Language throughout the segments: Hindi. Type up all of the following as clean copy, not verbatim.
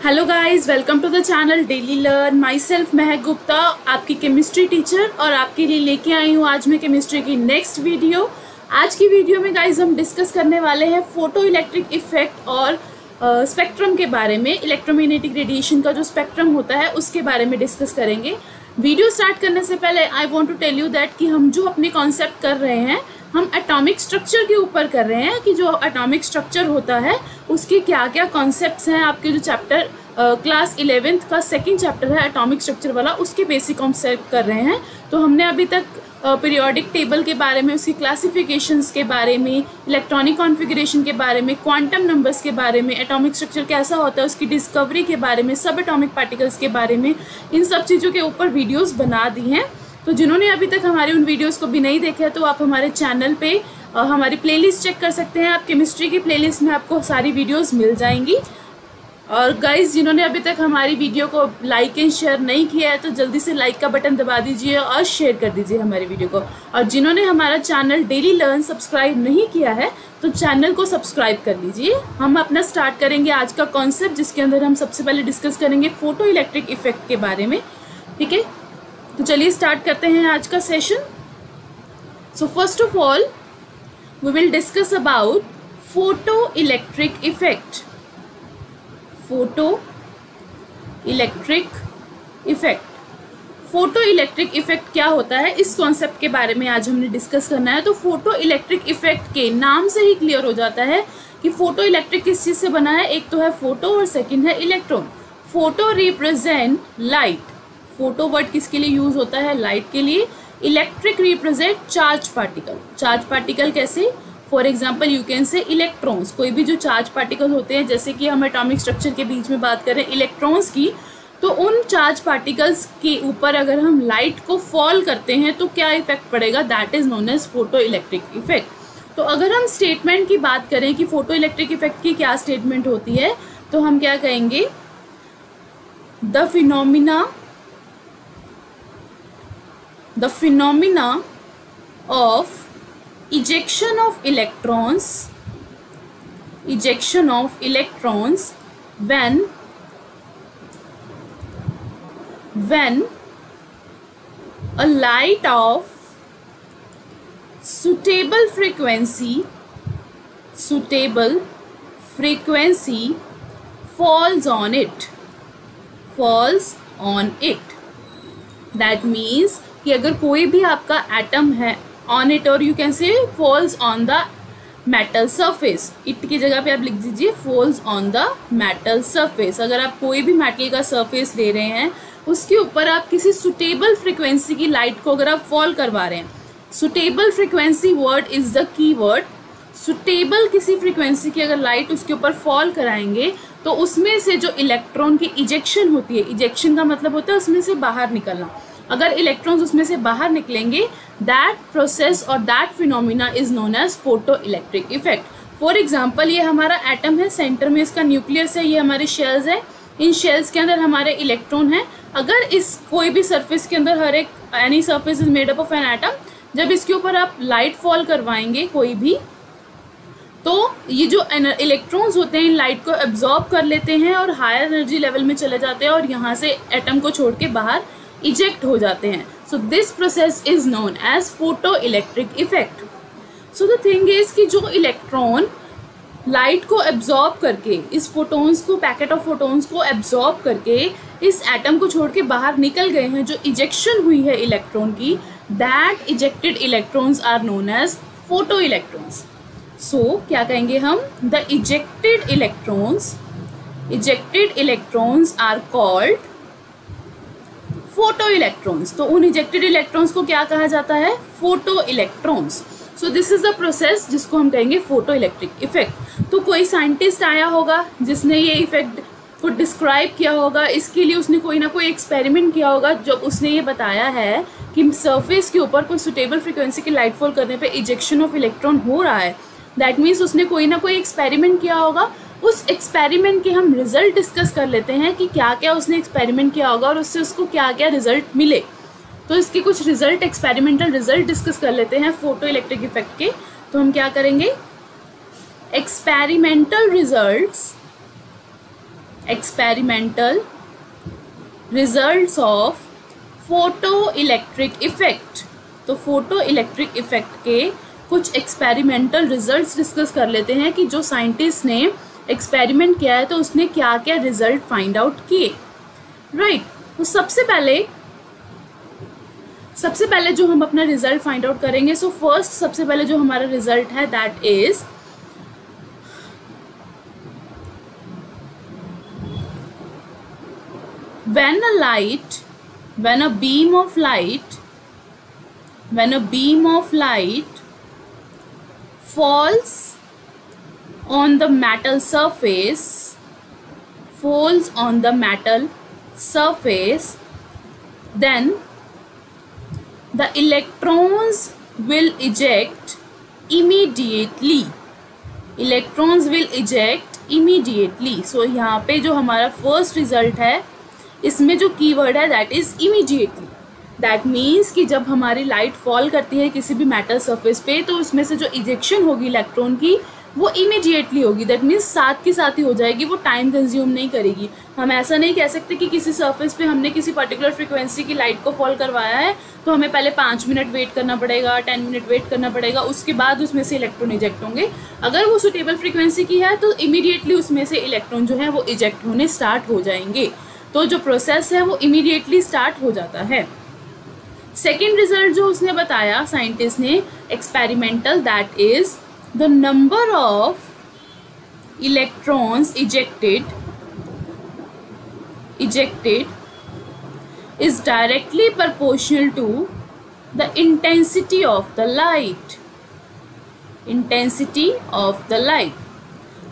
Hello guys, welcome to the channel daily learn. Myself Mahak Gupta, आपकी केमिस्ट्री टीचर, और आपके लिए लेके आई हूँ आज मैं केमिस्ट्री की नेक्स्ट वीडियो। आज की वीडियो में गाइस हम डिस्कस करने वाले हैं फोटो इलेक्ट्रिक इफेक्ट और स्पेक्ट्रम के बारे में। इलेक्ट्रोमैग्नेटिक रेडिएशन का जो स्पेक्ट्रम होता है उसके बारे में डिस्कस करेंगे। वीडियो स्टार्ट करने से पहले I want to tell you that कि हम जो अपने कॉन्सेप्ट कर रहे हैं हम एटॉमिक स्ट्रक्चर के ऊपर कर रहे हैं कि जो एटॉमिक स्ट्रक्चर होता है उसके क्या क्या कॉन्सेप्ट्स हैं। आपके जो चैप्टर क्लास 11th का सेकंड चैप्टर है एटॉमिक स्ट्रक्चर वाला, उसके बेसिक कॉन्सेप्ट कर रहे हैं। तो हमने अभी तक पीरियोडिक टेबल के बारे में, उसकी क्लासिफिकेशंस के बारे में, इलेक्ट्रॉनिक कॉन्फ़िगरेशन के बारे में, क्वांटम नंबर्स के बारे में, एटॉमिक स्ट्रक्चर कैसा होता है उसकी डिस्कवरी के बारे में, सब एटॉमिक पार्टिकल्स के बारे में, इन सब चीज़ों के ऊपर वीडियोस बना दी हैं। तो जिन्होंने अभी तक हमारे उन वीडियोस को भी नहीं देखा है तो आप हमारे चैनल पे हमारी प्लेलिस्ट चेक कर सकते हैं। आप केमिस्ट्री की प्लेलिस्ट में आपको सारी वीडियोस मिल जाएंगी। और गाइस, जिन्होंने अभी तक हमारी वीडियो को लाइक एंड शेयर नहीं किया है तो जल्दी से लाइक का बटन दबा दीजिए और शेयर कर दीजिए हमारी वीडियो को। और जिन्होंने हमारा चैनल डेली लर्न सब्सक्राइब नहीं किया है तो चैनल को सब्सक्राइब कर लीजिए। हम अपना स्टार्ट करेंगे आज का कॉन्सेप्ट, जिसके अंदर हम सबसे पहले डिस्कस करेंगे फोटो इलेक्ट्रिक इफेक्ट के बारे में। ठीक है, तो चलिए स्टार्ट करते हैं आज का session. So first of all we will discuss about photo electric effect. Photo electric effect, photo electric effect क्या होता है, इस कॉन्सेप्ट के बारे में आज हमने डिस्कस करना है। तो फोटो इलेक्ट्रिक इफेक्ट के नाम से ही क्लियर हो जाता है कि फोटो इलेक्ट्रिक किस चीज से बना है। एक तो है फोटो और सेकंड है electron. Photo represent light, photo word किसके लिए यूज होता है, लाइट के लिए। Electric represent charge particle. Charge particle कैसे, for example you can say electrons. कोई भी जो चार्ज पार्टिकल होते हैं, जैसे कि हम एटॉमिक स्ट्रक्चर के बीच में बात करें इलेक्ट्रॉन्स की, तो उन चार्ज पार्टिकल्स के ऊपर अगर हम लाइट को फॉल करते हैं तो क्या इफेक्ट पड़ेगा, that is known as photo electric effect. तो अगर हम स्टेटमेंट की बात करें कि फोटो इलेक्ट्रिक इफेक्ट की क्या स्टेटमेंट होती है, तो हम क्या कहेंगे, the phenomena of ejection of electrons when a light of suitable frequency falls on it. That means कि अगर कोई भी आपका एटम है ऑन इट, और यू कैन से falls on the metal surface, it की जगह पे आप लिख दीजिए falls on the metal surface. अगर आप कोई भी मेटल का सरफेस ले रहे हैं, उसके ऊपर आप किसी सुटेबल फ्रिक्वेंसी की लाइट को अगर आप फॉल करवा रहे हैं, suitable frequency word is the key word. Suitable किसी फ्रिक्वेंसी की अगर लाइट उसके ऊपर फॉल कराएंगे तो उसमें से जो इलेक्ट्रॉन की इजेक्शन होती है, इजेक्शन का मतलब होता है उसमें से बाहर निकलना, अगर इलेक्ट्रॉन्स उसमें से बाहर निकलेंगे, दैट प्रोसेस और that phenomena is known as photo electric effect. For example, ये हमारा एटम है, सेंटर में इसका न्यूक्लियस है, ये हमारे शेल्स है, इन शेल्स के अंदर हमारे इलेक्ट्रॉन है। अगर इस कोई भी सरफेस के अंदर, हर एक any surface is made up of an atom, जब इसके ऊपर आप लाइट फॉल करवाएंगे कोई भी, तो ये जो इलेक्ट्रॉन्स होते हैं इन लाइट को एब्जॉर्ब कर लेते हैं और हायर एनर्जी लेवल में चले जाते हैं और यहाँ से एटम को छोड़ के बाहर इजेक्ट हो जाते हैं। So this process is known as photo electric effect. So the thing is कि जो इलेक्ट्रॉन लाइट को एब्जॉर्ब करके, इस फोटोन्स को, पैकेट ऑफ फोटोन्स को एब्जॉर्ब करके इस एटम को छोड़ के बाहर निकल गए हैं, जो इजेक्शन हुई है इलेक्ट्रॉन की, that ejected electrons are known as photo electrons. So क्या कहेंगे हम, the ejected electrons are called photo electrons. तो उन इजेक्टेड इलेक्ट्रॉन्स को क्या कहा जाता है, photo electrons. So this is the process जिसको हम कहेंगे फोटो इलेक्ट्रिक इफेक्ट। तो कोई साइंटिस्ट आया होगा जिसने ये इफेक्ट को डिस्क्राइब किया होगा, इसके लिए उसने कोई ना कोई एक्सपेरिमेंट किया होगा, जब उसने ये बताया है कि सरफेस के ऊपर कोई सुटेबल फ्रिक्वेंसी की लाइट फॉल करने पे इजेक्शन ऑफ इलेक्ट्रॉन हो रहा है, दैट मीन्स उसने कोई ना कोई एक्सपेरिमेंट किया होगा। उस एक्सपेरिमेंट के हम रिजल्ट डिस्कस कर लेते हैं कि क्या क्या उसने एक्सपेरिमेंट किया होगा और उससे उसको क्या क्या रिजल्ट मिले। तो इसके कुछ रिजल्ट, एक्सपेरिमेंटल रिजल्ट डिस्कस कर लेते हैं फोटो इलेक्ट्रिक इफेक्ट के। तो हम क्या करेंगे, experimental results experimental results of photo electric effect. तो फोटो इलेक्ट्रिक इफेक्ट के कुछ एक्सपेरिमेंटल रिजल्ट्स डिस्कस कर लेते हैं कि जो साइंटिस्ट ने एक्सपेरिमेंट किया है तो उसने क्या क्या रिजल्ट फाइंड आउट किए। राइट, तो सबसे पहले जो हम अपना रिजल्ट फाइंड आउट करेंगे, सो फर्स्ट सबसे पहले जो हमारा रिजल्ट है that is when a beam of light falls on the metal surface, then the electrons will eject immediately. So यहाँ पे जो हमारा फर्स्ट रिजल्ट है इसमें जो कीवर्ड है that is immediately. That means कि जब हमारी लाइट फॉल करती है किसी भी मेटल सरफेस पे तो उसमें से जो इजेक्शन होगी इलेक्ट्रॉन की वो इमीडिएटली होगी। दैट मीन्स साथ की साथ ही हो जाएगी, वो टाइम कंज्यूम नहीं करेगी। हम ऐसा नहीं कह सकते कि किसी सरफेस पे हमने किसी पर्टिकुलर फ्रिक्वेंसी की लाइट को फॉल करवाया है तो हमें पहले 5 मिनट वेट करना पड़ेगा, 10 मिनट वेट करना पड़ेगा, उसके बाद उसमें से इलेक्ट्रॉन इजेक्ट होंगे। अगर वो सुटेबल फ्रिक्वेंसी की है तो इमीडिएटली उसमें से इलेक्ट्रॉन जो है वो इजेक्ट होने स्टार्ट हो जाएंगे। तो जो प्रोसेस है वो इमीडिएटली स्टार्ट हो जाता है। सेकेंड रिजल्ट जो उसने बताया साइंटिस्ट ने experimental, that is the number of electrons ejected is directly proportional to the intensity of the light.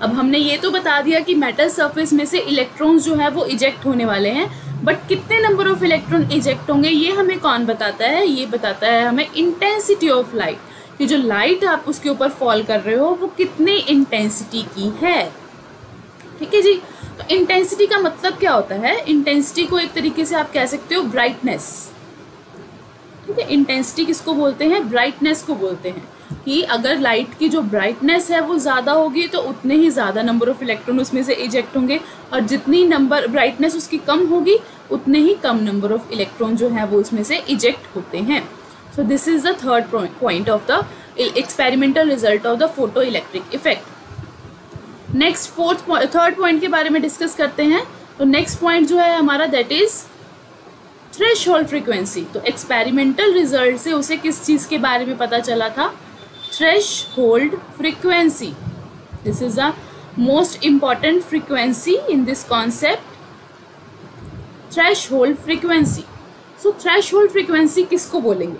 अब हमने ये तो बता दिया कि मेटल सरफेस में से इलेक्ट्रॉन्स जो है वो इजेक्ट होने वाले हैं, बट कितने नंबर ऑफ इलेक्ट्रॉन इजेक्ट होंगे ये हमें कौन बताता है? ये बताता है हमें इंटेंसिटी ऑफ लाइट, कि जो लाइट आप उसके ऊपर फॉल कर रहे हो वो कितने इंटेंसिटी की है। ठीक है जी, तो इंटेंसिटी का मतलब क्या होता है? इंटेंसिटी को एक तरीके से आप कह सकते हो ब्राइटनेस। ठीक है, इंटेंसिटी किसको बोलते हैं? ब्राइटनेस को बोलते हैं। कि अगर लाइट की जो ब्राइटनेस है वो ज़्यादा होगी तो उतने ही ज़्यादा नंबर ऑफ इलेक्ट्रॉन उसमें से इजेक्ट होंगे, और जितनी नंबर ब्राइटनेस उसकी कम होगी उतने ही कम नंबर ऑफ इलेक्ट्रॉन जो है वो उसमें से इजेक्ट होते हैं। So this is the third point of the experimental result of the photo electric effect. Next third point के बारे में डिस्कस करते हैं। तो नेक्स्ट पॉइंट जो है हमारा दैट इज थ्रेशहोल्ड फ्रीक्वेंसी। तो एक्सपेरिमेंटल रिजल्ट से उसे किस चीज़ के बारे में पता चला था? Threshold frequency. This is the most important frequency in this concept, threshold frequency. So threshold frequency किसको बोलेंगे?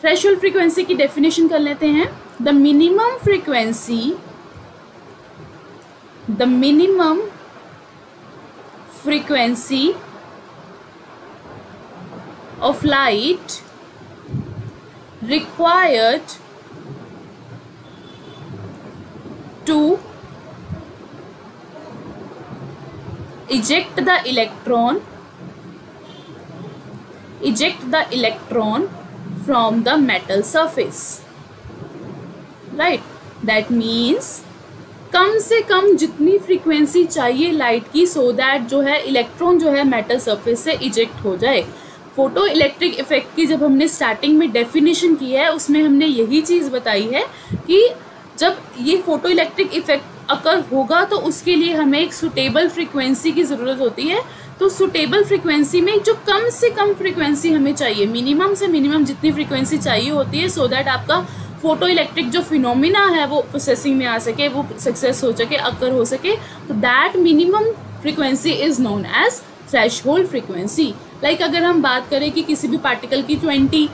थ्रेशहोल्ड फ्रीक्वेंसी की डेफिनेशन कर लेते हैं। The minimum frequency of light required to eject the electron from the metal surface. Right, that means कम से कम जितनी फ्रीक्वेंसी चाहिए लाइट की सो दैट जो है इलेक्ट्रॉन जो है मेटल सरफेस से इजेक्ट हो जाए। फोटो इलेक्ट्रिक इफेक्ट की जब हमने स्टार्टिंग में डेफिनेशन की है उसमें हमने यही चीज़ बताई है कि जब ये फोटो इलेक्ट्रिक इफेक्ट अकर होगा तो उसके लिए हमें एक सुटेबल फ्रीक्वेंसी की ज़रूरत होती है। तो सुटेबल फ्रीक्वेंसी में जो कम से कम फ्रीक्वेंसी हमें चाहिए, मिनिमम से मिनिमम जितनी फ्रीक्वेंसी चाहिए होती है सो दैट आपका फोटो इलेक्ट्रिक जो फिनोमिना है वो प्रोसेसिंग में आ सके, वो सक्सेस हो सके, अकर हो सके। तो that minimum frequency is known as threshold frequency. Like अगर हम बात करें कि किसी भी पार्टिकल की 20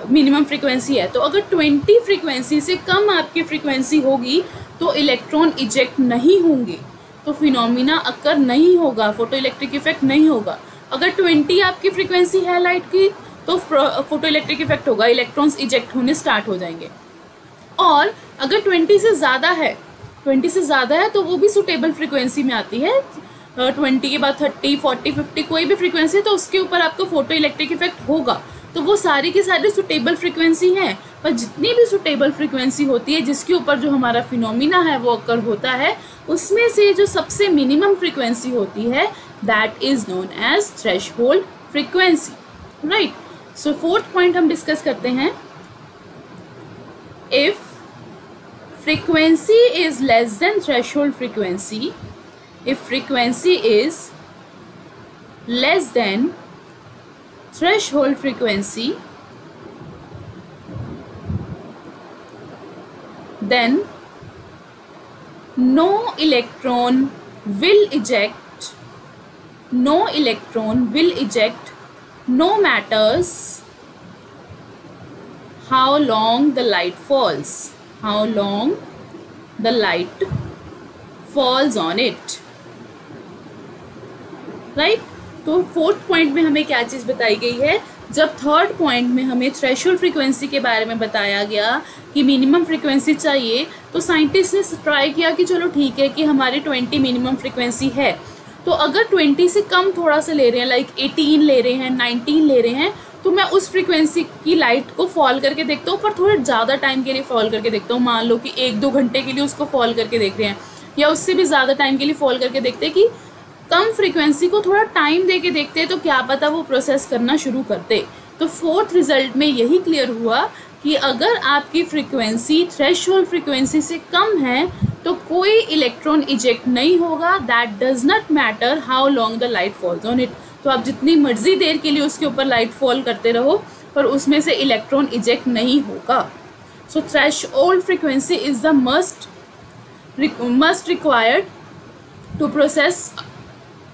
मिनिमम फ्रीक्वेंसी है, तो अगर 20 फ्रीक्वेंसी से कम आपकी फ्रीक्वेंसी होगी तो इलेक्ट्रॉन इजेक्ट नहीं होंगे, तो फिनोमिना अकर नहीं होगा, फोटो इलेक्ट्रिक इफेक्ट नहीं होगा। अगर 20 आपकी फ्रीक्वेंसी है लाइट की तो फोटो इलेक्ट्रिक इफेक्ट होगा, इलेक्ट्रॉन्स इजेक्ट होने स्टार्ट हो जाएंगे। और अगर 20 से ज़्यादा है तो वो भी सुटेबल फ्रीक्वेंसी में आती है। 20 के बाद 30, 40, 50 कोई भी फ्रीक्वेंसी है तो उसके ऊपर आपका फोटो इलेक्ट्रिक इफेक्ट होगा। तो वो सारी की सारी सुटेबल फ्रीक्वेंसी हैं। पर जितनी भी सुटेबल फ्रीक्वेंसी होती है जिसके ऊपर जो हमारा फिनोमिना है वो अकर होता है, उसमें से जो सबसे मिनिमम फ्रीक्वेंसी होती है that is known as threshold frequency, right. So fourth point हम डिस्कस करते हैं, if frequency is less than threshold frequency, if frequency is less than threshold frequency, then no electron will eject, no electron will eject, no matters how long the light falls, how long the light falls on it, right। तो फोर्थ पॉइंट में हमें क्या चीज़ बताई गई है, जब थर्ड पॉइंट में हमें थ्रेशोल्ड फ्रीक्वेंसी के बारे में बताया गया कि मिनिमम फ्रीक्वेंसी चाहिए, तो साइंटिस्ट ने ट्राई किया कि चलो ठीक है कि हमारी 20 मिनिमम फ्रीक्वेंसी है, तो अगर 20 से कम थोड़ा सा ले रहे हैं, लाइक 18 ले रहे हैं, 19 ले रहे हैं, तो मैं उस फ्रीक्वेंसी की लाइट को फॉल करके देखता हूँ, पर थोड़े ज़्यादा टाइम के लिए फॉल करके देखता हूँ। मान लो कि 1-2 घंटे के लिए उसको फॉल करके देख रहे हैं, या उससे भी ज़्यादा टाइम के लिए फॉल करके देखते हैं कि कम फ्रीक्वेंसी को थोड़ा टाइम दे के देखते हैं, तो क्या पता वो प्रोसेस करना शुरू करते। तो फोर्थ रिजल्ट में यही क्लियर हुआ कि अगर आपकी फ्रीक्वेंसी थ्रेशहोल्ड फ्रीक्वेंसी से कम है तो कोई इलेक्ट्रॉन इजेक्ट नहीं होगा, that does not matter how long the light falls on it. तो आप जितनी मर्जी देर के लिए उसके ऊपर लाइट फॉल करते रहो, पर उसमें से इलेक्ट्रॉन इजेक्ट नहीं होगा। So threshold frequency is the must required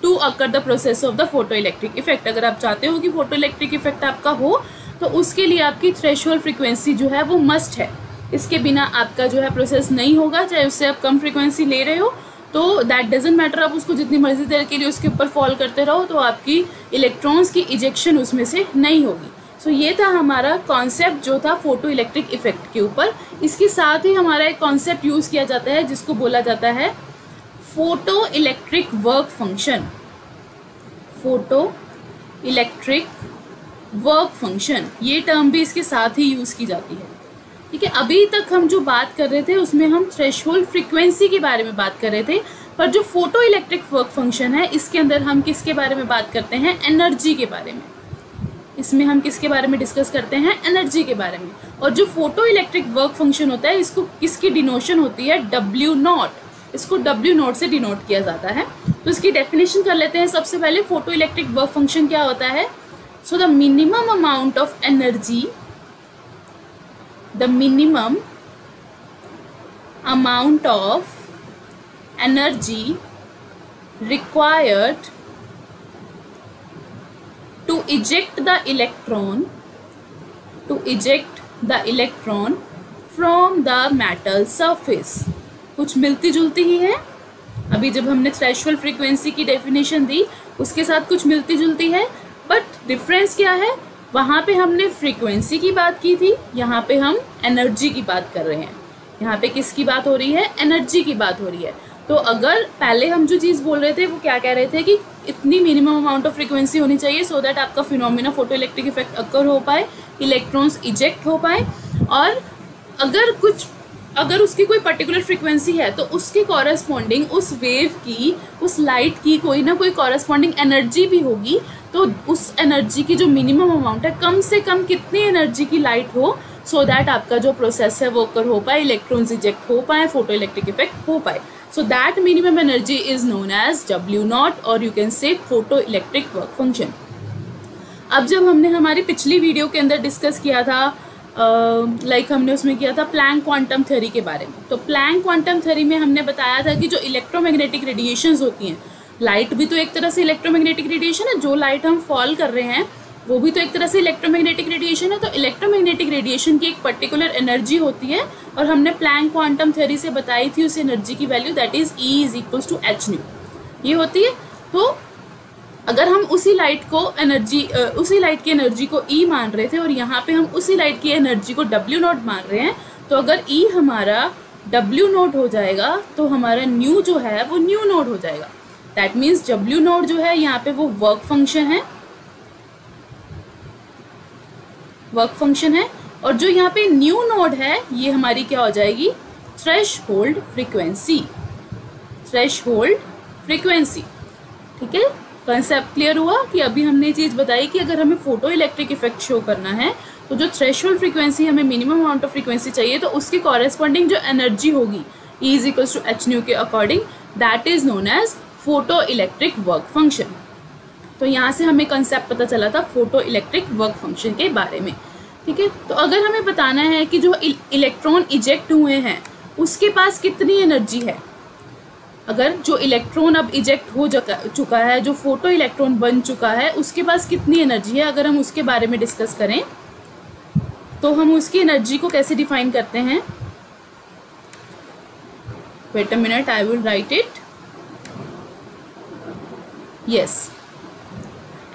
to occur the process of the photo electric effect. अगर आप चाहते हो कि फोटो इलेक्ट्रिक इफेक्ट आपका हो, तो उसके लिए आपकी थ्रेशहोल्ड फ्रीक्वेंसी जो है वो मस्ट है। इसके बिना आपका जो है प्रोसेस नहीं होगा, चाहे उससे आप कम फ्रीक्वेंसी ले रहे हो, तो दैट डजेंट मैटर, आप उसको जितनी मर्जी देर के लिए उसके ऊपर फॉल करते रहो, तो आपकी इलेक्ट्रॉन्स की इजेक्शन उसमें से नहीं होगी। सो ये था हमारा कॉन्सेप्ट जो था फोटो इलेक्ट्रिक इफेक्ट के ऊपर। इसके साथ ही हमारा एक कॉन्सेप्ट यूज़ किया जाता है जिसको बोला जाता है photo electric work function, photo electric work function, ये टर्म भी इसके साथ ही यूज़ की जाती है। ठीक है, अभी तक हम जो बात कर रहे थे उसमें हम थ्रेशहोल्ड फ्रीक्वेंसी के बारे में बात कर रहे थे, पर जो फोटो इलेक्ट्रिक वर्क फंक्शन है इसके अंदर हम किसके बारे में बात करते हैं, एनर्जी के बारे में। इसमें हम किसके बारे में डिस्कस करते हैं, एनर्जी के बारे में। और जो फोटो इलेक्ट्रिक वर्क फंक्शन होता है इसको किसकी डिनोशन होती है, W0, इसको W0 से डिनोट किया जाता है। तो इसकी डेफिनेशन कर लेते हैं। सबसे पहले फोटो इलेक्ट्रिक वर्क फंक्शन क्या होता है, so the minimum amount of energy, the minimum amount of energy required to eject the electron from the metal surface। कुछ मिलती जुलती ही है, अभी जब हमने थ्रेशहोल्ड फ्रीक्वेंसी की डेफिनेशन दी उसके साथ कुछ मिलती जुलती है, बट डिफरेंस क्या है, वहाँ पे हमने फ्रीक्वेंसी की बात की थी, यहाँ पे हम एनर्जी की बात कर रहे हैं। यहाँ पे किसकी बात हो रही है, एनर्जी की बात हो रही है। तो अगर पहले हम जो चीज़ बोल रहे थे वो क्या कह रहे थे कि इतनी मिनिमम अमाउंट ऑफ फ्रीक्वेंसी होनी चाहिए सो दैट आपका फिनोमिना फोटो इलेक्ट्रिक इफेक्ट अकर हो पाए, इलेक्ट्रॉन्स इजेक्ट हो पाए, और अगर उसकी कोई पर्टिकुलर फ्रीक्वेंसी है तो उसके कॉरस्पॉन्डिंग उस वेव की, उस लाइट की कोई ना कोई कॉरस्पॉन्डिंग एनर्जी भी होगी। तो उस एनर्जी की जो मिनिमम अमाउंट है, कम से कम कितनी एनर्जी की लाइट हो सो दैट आपका जो प्रोसेस है वो कर हो पाए, इलेक्ट्रॉन्स इजेक्ट हो पाए, फोटो इलेक्ट्रिक इफेक्ट हो पाए। So that minimum energy is known as W0 और you can say photo electric work function. अब जब हमने हमारी पिछली वीडियो के अंदर डिस्कस किया था, हमने उसमें किया था प्लैंक क्वांटम थ्योरी के बारे में। तो प्लैंक क्वांटम थ्योरी में हमने बताया था कि जो इलेक्ट्रोमैग्नेटिक रेडिएशंस होती हैं, लाइट भी तो एक तरह से इलेक्ट्रोमैग्नेटिक रेडिएशन है, जो लाइट हम फॉल कर रहे हैं वो भी तो एक तरह से इलेक्ट्रोमैग्नेटिक रेडिएशन है। तो इलेक्ट्रोमैग्नेटिक रेडिएशन की एक पर्टिकुलर एनर्जी होती है और हमने प्लैंक क्वांटम थ्योरी से बताई थी उस एनर्जी की value, that is E is equals to h ये होती है। तो अगर हम उसी लाइट की एनर्जी को E मान रहे थे और यहाँ पे हम उसी लाइट की एनर्जी को W0 मान रहे हैं, तो अगर E हमारा W0 हो जाएगा तो हमारा न्यू जो है वो न्यू0 हो जाएगा। दैट मीन्स W0 जो है यहाँ पे वो वर्क फंक्शन है, और जो यहाँ पे न्यू नोड है ये हमारी क्या हो जाएगी, थ्रेशहोल्ड फ्रीक्वेंसी, थ्रेशहोल्ड फ्रीक्वेंसी। ठीक है, कंसेप्ट क्लियर हुआ कि अभी हमने ये चीज़ बताई कि अगर हमें फोटो इलेक्ट्रिक इफेक्ट शो करना है तो जो थ्रेशहोल्ड फ्रीक्वेंसी, हमें मिनिमम अमाउंट ऑफ फ्रीक्वेंसी चाहिए, तो उसकी कॉरेस्पॉन्डिंग जो एनर्जी होगी E is equals to H nu के according, that is known as photo electric work function. तो यहाँ से हमें कंसेप्ट पता चला था फोटो इलेक्ट्रिक वर्क फंक्शन के बारे में। ठीक है, तो अगर हमें बताना है कि जो इलेक्ट्रॉन इजेक्ट हुए हैं उसके पास कितनी एनर्जी है, अगर जो इलेक्ट्रॉन अब इजेक्ट हो चुका है, जो फोटो इलेक्ट्रॉन बन चुका है, उसके पास कितनी एनर्जी है, अगर हम उसके बारे में डिस्कस करें तो हम उसकी एनर्जी को कैसे डिफाइन करते हैं। Wait a minute, I will write it. Yes,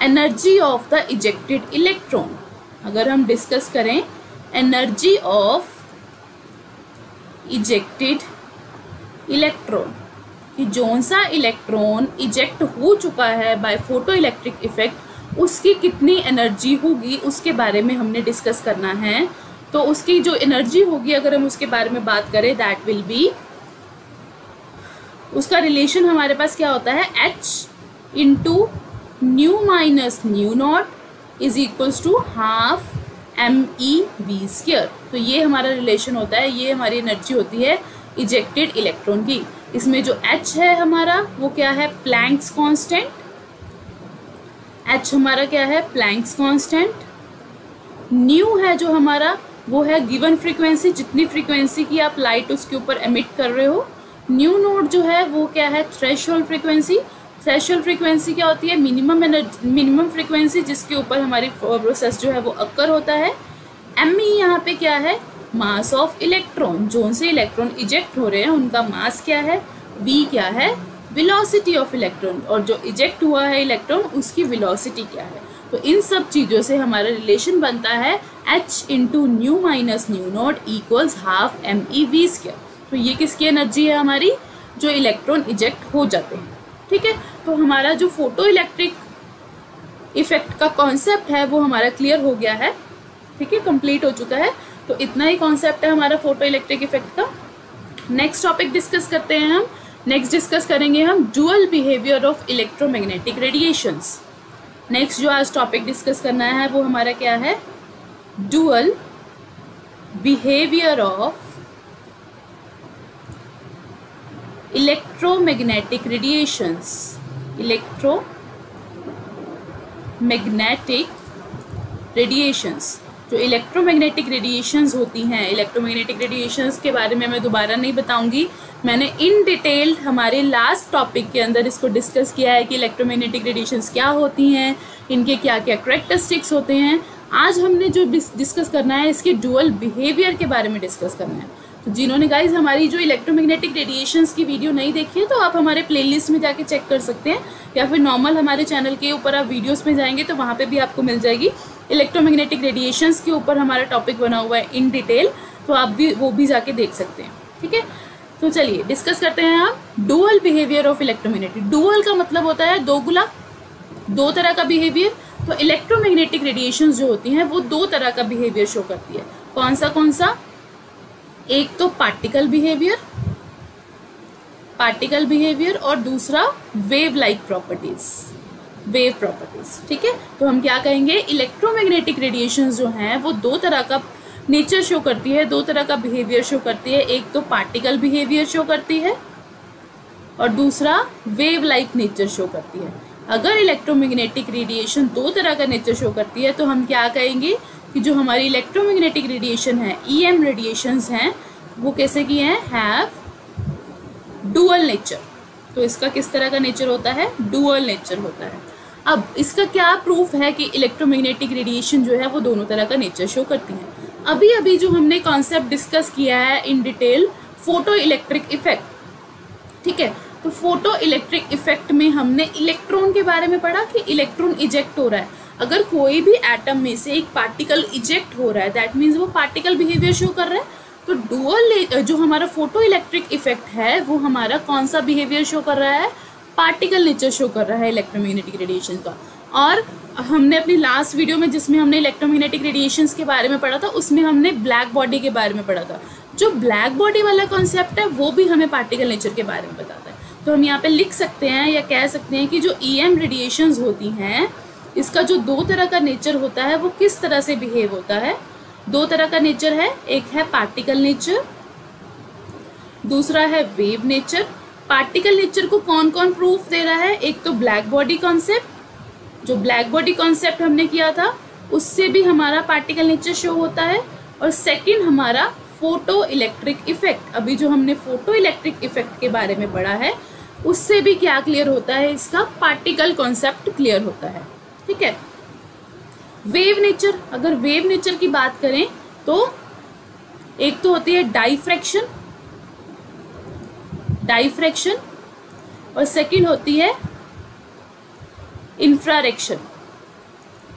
energy of the ejected electron. अगर हम डिस्कस करें एनर्जी ऑफ इजेक्टेड इलेक्ट्रॉन, कि जौन सा इलेक्ट्रॉन इजेक्ट हो चुका है बाय फोटो इलेक्ट्रिक इफेक्ट, उसकी कितनी एनर्जी होगी उसके बारे में हमने डिस्कस करना है। तो उसकी जो एनर्जी होगी, अगर हम उसके बारे में बात करें, दैट विल बी, उसका रिलेशन हमारे पास क्या होता है, H into nu minus nu naught is equals to half MEV²। तो ये हमारा रिलेशन होता है, ये हमारी एनर्जी होती है इजेक्टेड इलेक्ट्रॉन की। इसमें जो H है हमारा वो क्या है, प्लैंक्स कांस्टेंट। H हमारा क्या है, प्लैंक्स कांस्टेंट। न्यू है जो हमारा वो है गिवन फ्रीक्वेंसी, जितनी फ्रीक्वेंसी की आप लाइट उसके ऊपर एमिट कर रहे हो। न्यू नोड जो है वो क्या है, थ्रेशहोल्ड फ्रीक्वेंसी। थ्रेशहोल्ड फ्रीक्वेंसी क्या होती है, मिनिमम फ्रीक्वेंसी जिसके ऊपर हमारी प्रोसेस जो है वो अक्कर होता है। ME यहाँ पे क्या है, मास ऑफ इलेक्ट्रॉन, जोन से इलेक्ट्रॉन इजेक्ट हो रहे हैं उनका मास क्या है। V क्या है, वेलोसिटी ऑफ इलेक्ट्रॉन, और जो इजेक्ट हुआ है इलेक्ट्रॉन उसकी वेलोसिटी क्या है। तो इन सब चीज़ों से हमारा रिलेशन बनता है H into nu minus nu not equals half MEV²। तो ये किसकी एनर्जी है हमारी, जो इलेक्ट्रॉन इजेक्ट हो जाते हैं। ठीक है, तो हमारा जो फोटो इलेक्ट्रिक इफेक्ट का कॉन्सेप्ट है वो हमारा क्लियर हो गया है। ठीक है, कंप्लीट हो चुका है। तो इतना ही कॉन्सेप्ट है हमारा फोटो इलेक्ट्रिक इफेक्ट का। नेक्स्ट टॉपिक डिस्कस करते हैं हम। नेक्स्ट डिस्कस करेंगे हम dual behaviour of electromagnetic radiations. Next जो आज टॉपिक डिस्कस करना है वो हमारा क्या है, dual behaviour of electromagnetic radiations. Electromagnetic radiations, जो इलेक्ट्रोमैग्नेटिक रेडिएशंस होती हैं, इलेक्ट्रोमैग्नेटिक रेडिएशंस के बारे में मैं दोबारा नहीं बताऊंगी। मैंने इन डिटेल हमारे लास्ट टॉपिक के अंदर इसको डिस्कस किया है कि इलेक्ट्रोमैग्नेटिक रेडिएशंस क्या होती हैं, इनके क्या क्या कैरेक्टरिस्टिक्स होते हैं। आज हमने जो डिस्कस करना है इसके डुअल बिहेवियर के बारे में डिस्कस करना है। तो जिन्होंने गाइज हमारी जो इलेक्ट्रोमैग्नेटिक रेडिएशंस की वीडियो नहीं देखी है तो आप हमारे प्लेलिस्ट में जाके चेक कर सकते हैं, या फिर नॉर्मल हमारे चैनल के ऊपर आप वीडियोस में जाएंगे तो वहाँ पे भी आपको मिल जाएगी। इलेक्ट्रोमैग्नेटिक रेडिएशंस के ऊपर हमारा टॉपिक बना हुआ है इन डिटेल, तो आप भी वो भी जाके देख सकते हैं। ठीक है, तो चलिए डिस्कस करते हैं आप dual behaviour of electromagnetic. Dual का मतलब होता है दोगुला, दो तरह का बिहेवियर। तो इलेक्ट्रोमैग्नेटिक रेडिएशंस जो होती हैं वो दो तरह का बिहेवियर शो करती है। कौन सा, एक तो पार्टिकल बिहेवियर और दूसरा wave like properties, wave properties. ठीक है, तो हम क्या कहेंगे, इलेक्ट्रोमैग्नेटिक रेडिएशंस जो हैं वो दो तरह का नेचर शो करती है, दो तरह का बिहेवियर शो करती है। एक तो पार्टिकल बिहेवियर शो करती है और दूसरा वेव लाइक नेचर शो करती है। अगर इलेक्ट्रोमैग्नेटिक रेडिएशन दो तरह का नेचर शो करती है तो हम क्या कहेंगे कि जो हमारी इलेक्ट्रोमैग्नेटिक रेडिएशन है, EM रेडिएशंस हैं, वो कैसे की हैं, हैव डुअल नेचर। तो इसका किस तरह का नेचर होता है, डुअल नेचर होता है। अब इसका क्या प्रूफ है कि इलेक्ट्रोमैग्नेटिक रेडिएशन जो है वो दोनों तरह का नेचर शो करती है। अभी जो हमने कॉन्सेप्ट डिस्कस किया है in detail, photo electric effect. ठीक है, तो फोटो इलेक्ट्रिक इफेक्ट में हमने इलेक्ट्रॉन के बारे में पढ़ा कि इलेक्ट्रॉन इजेक्ट हो रहा है। अगर कोई भी एटम में से एक पार्टिकल इजेक्ट हो रहा है, दैट मीन्स वो पार्टिकल बिहेवियर शो कर रहा है। तो डुअल जो हमारा फोटो इलेक्ट्रिक इफेक्ट है वो हमारा कौन सा बिहेवियर शो कर रहा है, पार्टिकल नेचर शो कर रहा है इलेक्ट्रोमैग्नेटिक रेडिएशन का। और हमने अपनी लास्ट वीडियो में जिसमें हमने इलेक्ट्रोमैग्नेटिक रेडिएशंस के बारे में पढ़ा था उसमें हमने ब्लैक बॉडी के बारे में पढ़ा था। जो ब्लैक बॉडी वाला कॉन्सेप्ट है वो भी हमें पार्टिकल नेचर के बारे में बताता है। तो हम यहाँ पे लिख सकते हैं या कह सकते हैं कि जो EM रेडिएशंस होती हैं इसका जो दो तरह का नेचर होता है वो किस तरह से बिहेव होता है। दो तरह का नेचर है, एक है पार्टिकल नेचर, दूसरा है वेव नेचर। पार्टिकल नेचर को कौन कौन प्रूफ दे रहा है? एक तो ब्लैक बॉडी कॉन्सेप्ट, जो ब्लैक बॉडी कॉन्सेप्ट हमने किया था उससे भी हमारा पार्टिकल नेचर शो होता है। और सेकंड हमारा फोटो इलेक्ट्रिक इफेक्ट, अभी जो हमने फोटो इलेक्ट्रिक इफेक्ट के बारे में पढ़ा है उससे भी क्या क्लियर होता है, इसका पार्टिकल कॉन्सेप्ट क्लियर होता है। ठीक है। वेव नेचर, अगर वेव नेचर की बात करें तो एक तो होती है डाइफ्रैक्शन और सेकंड होती है इंफ्रारेक्शन।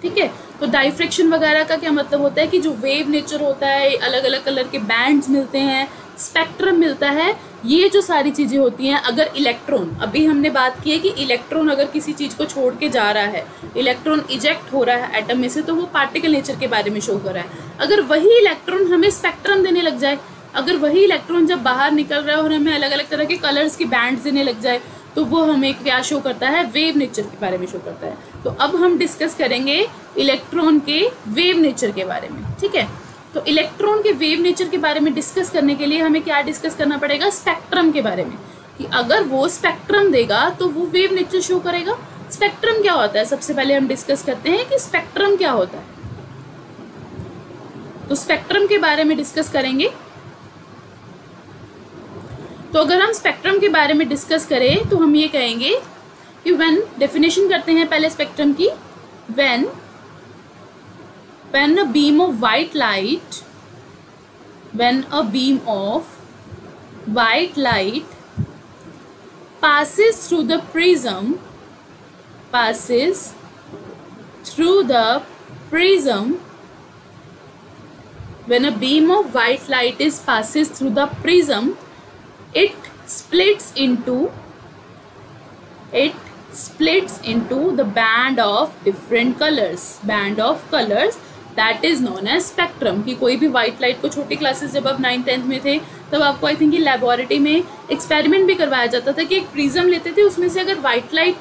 ठीक है। तो डाइफ्रैक्शन वगैरह का क्या मतलब होता है कि जो वेव नेचर होता है, अलग अलग कलर के बैंड्स मिलते हैं, स्पेक्ट्रम मिलता है, ये जो सारी चीज़ें होती हैं। अगर इलेक्ट्रॉन, अभी हमने बात की है कि इलेक्ट्रॉन अगर किसी चीज़ को छोड़ के जा रहा है, इलेक्ट्रॉन इजेक्ट हो रहा है एटम में से, तो वो पार्टिकल नेचर के बारे में शो कर रहा है। अगर वही इलेक्ट्रॉन हमें स्पेक्ट्रम देने लग जाए, अगर वही इलेक्ट्रॉन जब बाहर निकल रहा है और हमें अलग अलग तरह के कलर्स की बैंड्स देने लग जाए, तो वो हमें क्या शो करता है? वेव नेचर के बारे में शो करता है। तो अब हम डिस्कस करेंगे इलेक्ट्रॉन के वेव नेचर के बारे में। ठीक है। तो इलेक्ट्रॉन के वेव नेचर के बारे में डिस्कस करने के लिए हमें क्या डिस्कस करना पड़ेगा? स्पेक्ट्रम के बारे में, कि अगर वो स्पेक्ट्रम देगा तो वो वेव नेचर शो करेगा। स्पेक्ट्रम क्या होता है? सबसे पहले हम डिस्कस करते हैं कि स्पेक्ट्रम क्या होता है। तो स्पेक्ट्रम के बारे में डिस्कस करेंगे। तो अगर हम स्पेक्ट्रम के बारे में डिस्कस करें तो हम ये कहेंगे कि व्हेन, डेफिनेशन करते हैं पहले स्पेक्ट्रम की, when a beam of white light passes through the prism, when a beam of white light passes through the prism, it splits into the band of different colors, that is known as spectrum। कि कोई भी व्हाइट लाइट को, छोटी क्लासेस जब आप 9th-10th में थे तब आपको आई थिंक लैबोरेटरी में एक्सपेरिमेंट भी करवाया जाता था कि एक प्रिज्म लेते थे, उसमें से अगर व्हाइट लाइट,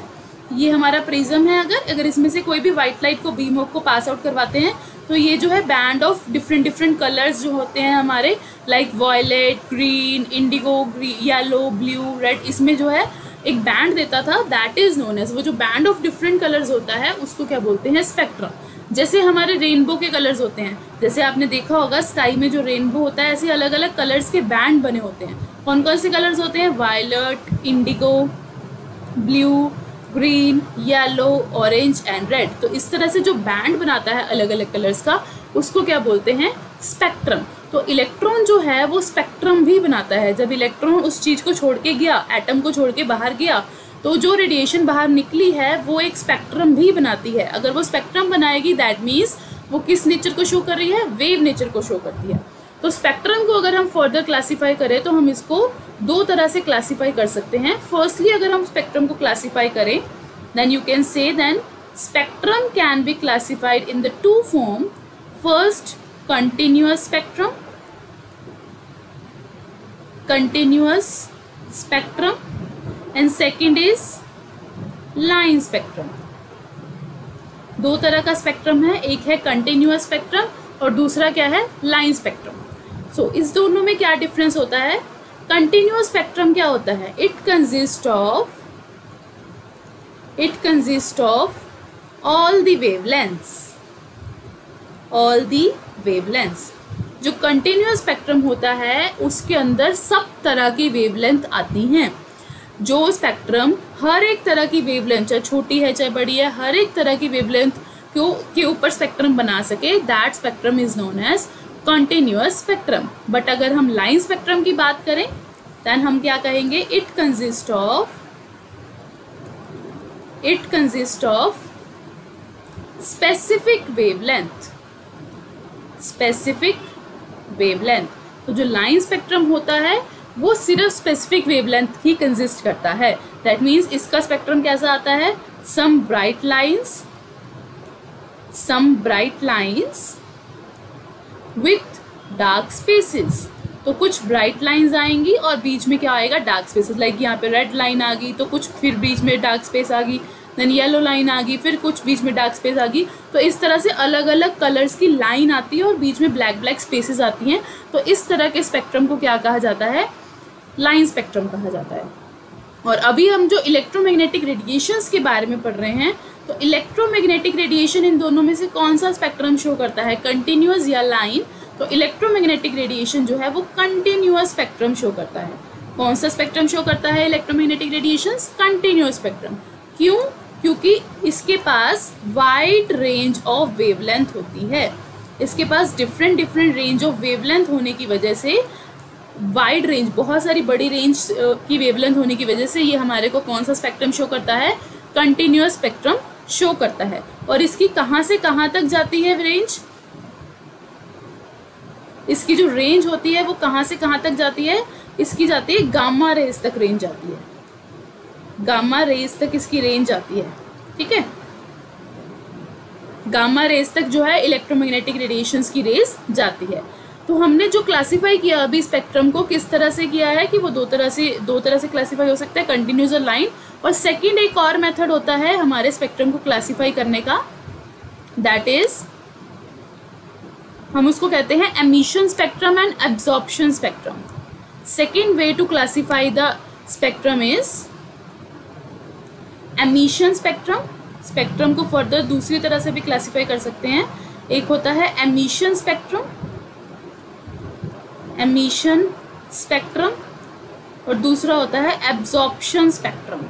ये हमारा प्रिज्म है, अगर इसमें से कोई भी व्हाइट लाइट को, बीम ऑफ को पास आउट करवाते हैं तो ये जो है बैंड ऑफ डिफरेंट कलर्स जो होते हैं हमारे, like violet, green, indigo, yellow, blue, red, इसमें जो है एक बैंड देता था, दैट इज नोन एज, वो जो बैंड ऑफ डिफरेंट कलर्स होता है उसको क्या बोलते हैं? स्पेक्ट्रम। जैसे हमारे रेनबो के कलर्स होते हैं, जैसे आपने देखा होगा स्काई में जो रेनबो होता है, ऐसे अलग अलग कलर्स के बैंड बने होते हैं। कौन कौन से कलर्स होते हैं? Violet, indigo, blue, green, yellow, orange and red. तो इस तरह से जो बैंड बनाता है अलग अलग कलर्स का, उसको क्या बोलते हैं? स्पेक्ट्रम। तो इलेक्ट्रॉन जो है वो स्पेक्ट्रम भी बनाता है। जब इलेक्ट्रॉन उस चीज़ को छोड़ के गया, एटम को छोड़ के बाहर गया, तो जो रेडिएशन बाहर निकली है वो एक स्पेक्ट्रम भी बनाती है। अगर वो स्पेक्ट्रम बनाएगी दैट मीन्स वो किस नेचर को शो कर रही है? वेव नेचर को शो करती है। तो स्पेक्ट्रम को अगर हम फर्दर क्लासीफाई करें तो हम इसको दो तरह से क्लासीफाई कर सकते हैं। फर्स्टली अगर हम स्पेक्ट्रम को क्लासीफाई करें then you can say then spectrum can be classified in the two form. First, continuous spectrum and second is line spectrum। दो तरह का स्पेक्ट्रम है, एक है कंटिन्यूअस स्पेक्ट्रम और दूसरा क्या है? Line spectrum. सो इस दोनों में क्या डिफरेंस होता है? कंटिन्यूअस स्पेक्ट्रम क्या होता है? It consist of all the wavelengths. जो कंटिन्यूअस स्पेक्ट्रम होता है उसके अंदर सब तरह की वेवलेंथ आती हैं। जो स्पेक्ट्रम हर एक तरह की वेवलेंथ, चाहे छोटी है चाहे बड़ी है, हर एक तरह की वेवलेंथ के ऊपर स्पेक्ट्रम बना सके, that spectrum is known as continuous spectrum. But अगर हम लाइन स्पेक्ट्रम की बात करें देन हम क्या कहेंगे? It consist of specific wavelength. तो जो लाइन स्पेक्ट्रम होता है वो सिर्फ स्पेसिफिक वेवलेंथ ही कंसिस्ट करता है। दैट मीन्स इसका स्पेक्ट्रम कैसा आता है? Some bright lines some bright lines with dark spaces. तो कुछ ब्राइट लाइंस आएंगी और बीच में क्या आएगा, डार्क स्पेसेस। लाइक यहाँ पे रेड लाइन आ गई तो कुछ फिर बीच में डार्क स्पेस आ गई, देन येलो लाइन आ गई, फिर कुछ बीच में डार्क स्पेस आ गई। तो इस तरह से अलग अलग कलर्स की लाइन आती है और बीच में ब्लैक ब्लैक स्पेसेस आती हैं। तो इस तरह के स्पेक्ट्रम को क्या कहा जाता है, लाइन स्पेक्ट्रम कहा जाता है। और अभी हम जो इलेक्ट्रोमैग्नेटिक रेडिएशंस के बारे में पढ़ रहे हैं, तो इलेक्ट्रोमैग्नेटिक रेडिएशन इन दोनों में से कौन सा स्पेक्ट्रम शो करता है, कंटिन्यूअस या लाइन। तो इलेक्ट्रोमैग्नेटिक रेडिएशन जो है वो कंटिन्यूअस स्पेक्ट्रम शो करता है। कौन सा स्पेक्ट्रम शो करता है इलेक्ट्रोमैग्नेटिक रेडिएशंस, कंटिन्यूअस स्पेक्ट्रम। क्यों, क्योंकि इसके पास वाइड रेंज ऑफ वेवलेंथ होती है। इसके पास डिफरेंट रेंज ऑफ वेवलेंथ होने की वजह से, वाइड रेंज, बहुत सारी बड़ी रेंज की वेवलेंथ होने की वजह से ये हमारे को कौन सा स्पेक्ट्रम शो करता है, कंटिन्यूअस स्पेक्ट्रम शो करता है। और इसकी कहाँ से कहाँ तक जाती है रेंज, इसकी जो रेंज होती है वो कहाँ से कहाँ तक जाती है, इसकी जाती है गामा रेज तक रेंज जाती है, गामा रेज तक इसकी रेंज जाती है। ठीक है, गामा रेज तक जो है इलेक्ट्रोमैग्नेटिक रेडिएशंस की रेज जाती है। तो हमने जो क्लासिफाई किया अभी स्पेक्ट्रम को किस तरह से किया है कि वो दो तरह से क्लासिफाई हो सकता है, कंटिन्यूअस और लाइन। और सेकंड एक और मेथड होता है हमारे स्पेक्ट्रम को क्लासिफाई करने का, दैट इज हम उसको कहते हैं emission spectrum and absorption spectrum. Second way to classify the spectrum is emission spectrum. Spectrum को फर्दर दूसरी तरह से भी क्लासिफाई कर सकते हैं। एक होता है एमिशन स्पेक्ट्रम, एमिशन स्पेक्ट्रम, और दूसरा होता है एब्जॉर्प्शन स्पेक्ट्रम,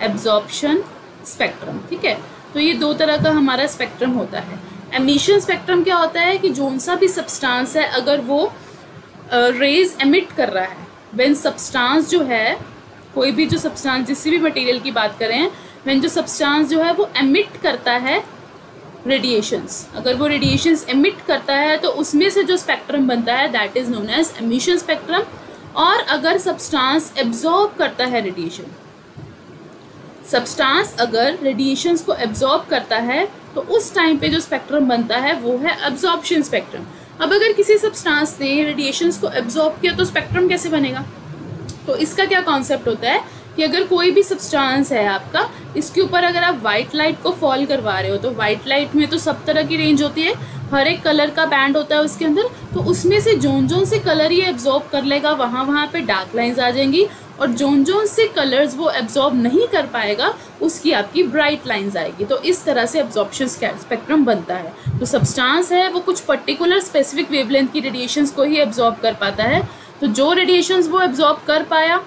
एब्जॉर्प्शन स्पेक्ट्रम। ठीक है, तो ये दो तरह का हमारा स्पेक्ट्रम होता है। एमिशन स्पेक्ट्रम क्या होता है कि जोन सा भी सब्सटेंस है अगर वो रेज एमिट कर रहा है, व्हेन सब्सटेंस जो है, कोई भी जो सब्सटेंस, जिस भी मटेरियल की बात करें, व्हेन जो सब्सटेंस जो है वो एमिट करता है रेडिएशंस, अगर वो रेडिएशंस एमिट करता है तो उसमें से जो स्पेक्ट्रम बनता है that is known as emission spectrum. और अगर सब्सटेंस एब्जॉर्ब करता है रेडिएशन, सब्सटेंस अगर रेडिएशंस को एब्जॉर्ब करता है तो उस टाइम पे जो स्पेक्ट्रम बनता है वो है एब्जॉर्प्शन स्पेक्ट्रम। अब अगर किसी सब्सटेंस ने रेडिएशंस को एब्जॉर्ब किया तो स्पेक्ट्रम कैसे बनेगा, तो इसका क्या कॉन्सेप्ट होता है कि अगर कोई भी सब्सटेंस है आपका, इसके ऊपर अगर आप वाइट लाइट को फॉल करवा रहे हो, तो वाइट लाइट में तो सब तरह की रेंज होती है, हर एक कलर का बैंड होता है उसके अंदर, तो उसमें से जोन से कलर ये एब्जॉर्ब कर लेगा, वहाँ पे डार्क लाइंस आ जाएंगी, और जोन से कलर्स वो एब्जॉर्ब नहीं कर पाएगा उसकी आपकी ब्राइट लाइंस आएगी। तो इस तरह से एब्जॉर्प्शन स्पेक्ट्रम बनता है। तो सब्सटेंस है वो कुछ पर्टिकुलर स्पेसिफिक वेवलेंथ की रेडिएशंस को ही एब्जॉर्ब कर पाता है। तो जो रेडिएशंस वो एब्जॉर्ब कर पाया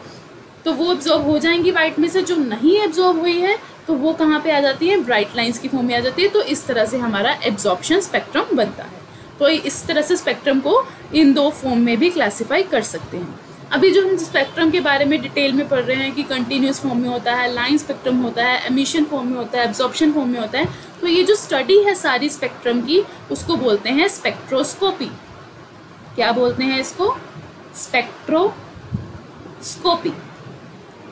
तो वो एब्जॉर्ब हो जाएंगी वाइट में से, जो नहीं एब्जॉर्ब हुई है तो वो कहाँ पे आ जाती है, ब्राइट लाइंस की फॉर्म में आ जाती है। तो इस तरह से हमारा एब्जॉर्प्शन स्पेक्ट्रम बनता है। तो इस तरह से स्पेक्ट्रम को इन दो फॉर्म में भी क्लासीफाई कर सकते हैं। अभी जो हम स्पेक्ट्रम के बारे में डिटेल में पढ़ रहे हैं कि कंटिन्यूस फॉर्म में होता है, लाइन स्पेक्ट्रम होता है, एमिशन फॉर्म में होता है, एब्जॉर्प्शन फॉर्म में होता है, तो ये जो स्टडी है सारी स्पेक्ट्रम की उसको बोलते हैं स्पेक्ट्रोस्कोपी। क्या बोलते हैं इसको, स्पेक्ट्रोस्कोपी।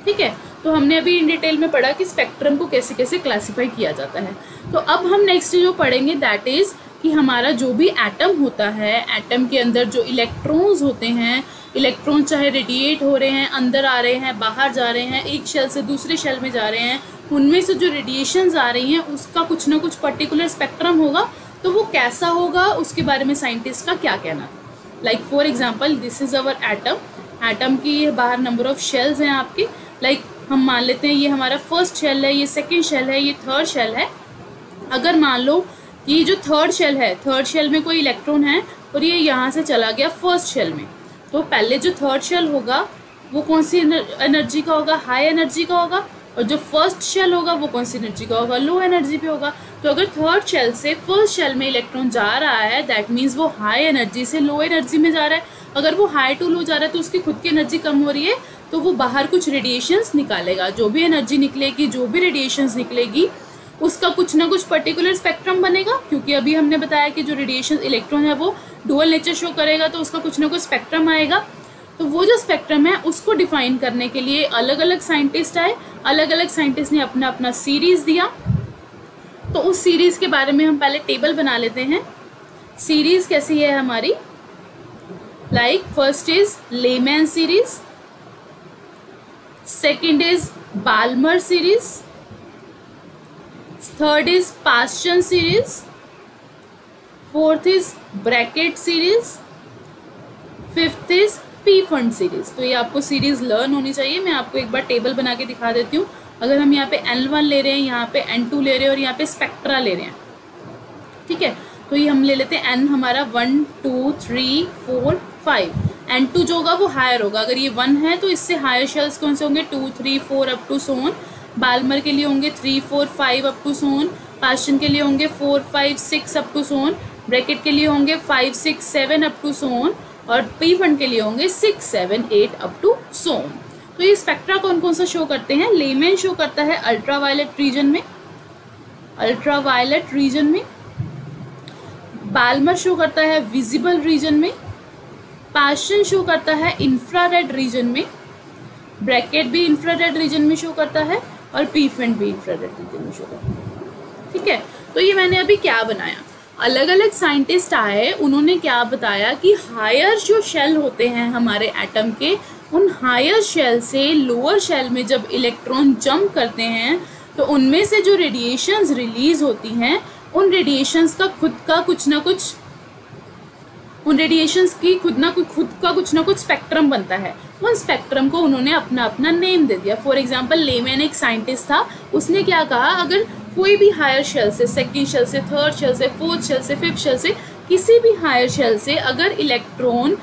ठीक है, तो हमने अभी इन डिटेल में पढ़ा कि स्पेक्ट्रम को कैसे कैसे क्लासीफाई किया जाता है। तो अब हम नेक्स्ट जो पढ़ेंगे दैट इज कि हमारा जो भी एटम होता है, एटम के अंदर जो इलेक्ट्रॉन्स होते हैं, इलेक्ट्रॉन चाहे रेडिएट हो रहे हैं, अंदर आ रहे हैं, बाहर जा रहे हैं, एक शेल से दूसरे शेल में जा रहे हैं, उनमें से जो रेडिएशंस आ रही हैं उसका कुछ ना कुछ पर्टिकुलर स्पेक्ट्रम होगा। तो वो कैसा होगा उसके बारे में साइंटिस्ट का क्या कहना है। Like for example this is our atom, atom की बाहर नंबर ऑफ शेल्स हैं आपके। लाइक हम मान लेते हैं ये हमारा फर्स्ट शेल है, ये सेकेंड शेल है, ये थर्ड शेल है। अगर मान लो कि जो थर्ड शेल है, थर्ड शेल में कोई इलेक्ट्रॉन है और ये यहाँ से चला गया फर्स्ट शेल में, तो पहले जो थर्ड शेल होगा वो कौन सी एनर्जी का होगा, हाई एनर्जी का होगा, और जो फर्स्ट शेल होगा वो कौन सी एनर्जी का होगा, लो एनर्जी पे होगा। तो अगर थर्ड शेल से फर्स्ट शेल में इलेक्ट्रॉन जा रहा है दैट मीन्स वो हाई एनर्जी से लो एनर्जी में जा रहा है। अगर वो हाई टू लो जा रहा है तो उसकी खुद की एनर्जी कम हो रही है, तो वो बाहर कुछ रेडिएशंस निकालेगा। जो भी एनर्जी निकलेगी, जो भी रेडिएशंस निकलेगी, उसका कुछ ना कुछ पर्टिकुलर स्पेक्ट्रम बनेगा। क्योंकि अभी हमने बताया कि जो रेडिएशन इलेक्ट्रॉन है वो डुअल नेचर शो करेगा, तो उसका कुछ ना कुछ स्पेक्ट्रम आएगा। तो वो जो स्पेक्ट्रम है उसको डिफाइन करने के लिए अलग अलग साइंटिस्ट आए, अलग अलग साइंटिस्ट ने अपना अपना सीरीज दिया। तो उस सीरीज के बारे में हम पहले टेबल बना लेते हैं। सीरीज कैसी है हमारी, like first is Lyman series, second is Balmer series, third is Paschen series, fourth is Brackett series, fifth is Pfund series. तो ये आपको सीरीज लर्न होनी चाहिए। मैं आपको एक बार टेबल बना के दिखा देती हूँ। अगर हम यहाँ पे N1 ले रहे हैं, यहाँ पे N2 ले रहे हैं और यहाँ पे स्पेक्ट्रा ले रहे हैं, ठीक है, तो ये हम ले लेते हैं N हमारा 1 2 3 4 5। N2 जो होगा वो हायर होगा। अगर ये 1 है तो इससे हायर शेल्स कौन से होंगे, 2 3 4 up to so on. Balmer के लिए होंगे 3 4 5 up to so on. Paschen के लिए होंगे 4 5 6 up to so on. Brackett के लिए होंगे 5 6 7 अप टू सो ऑन। और पी-फंड के लिए होंगे 6 7 8 अप टू सो ऑन। तो ये स्पेक्ट्रा कौन कौन सा शो करते हैं, लेमैन शो करता है अल्ट्रावायलेट रीजन में, अल्ट्रावायलेट रीजन में। बाल्मर शो करता है विजिबल रीजन में। पास्चन शो करता है इंफ्रारेड रीजन में। ब्रैकेट भी इंफ्रारेड रीजन में शो करता है और पी-फंड भी इंफ्रारेड रीजन में शो करता है, ठीक है। तो ये मैंने अभी क्या बनाया, अलग अलग साइंटिस्ट आए, उन्होंने क्या बताया कि हायर जो शेल होते हैं हमारे एटम के, उन हायर शेल से लोअर शेल में जब इलेक्ट्रॉन जंप करते हैं तो उनमें से जो रेडिएशंस रिलीज होती हैं, उन रेडिएशंस का खुद का कुछ ना कुछ, उन रेडिएशंस की खुद का कुछ ना कुछ स्पेक्ट्रम बनता है। उन स्पेक्ट्रम को उन्होंने अपना अपना नेम दे दिया। फॉर एग्जांपल लेमैन एक साइंटिस्ट था, उसने क्या कहा, अगर कोई भी हायर शेल से, सेकंड शेल से, थर्ड शेल से, फोर्थ शेल से, फिफ्थ शेल से, किसी भी हायर शेल से अगर इलेक्ट्रॉन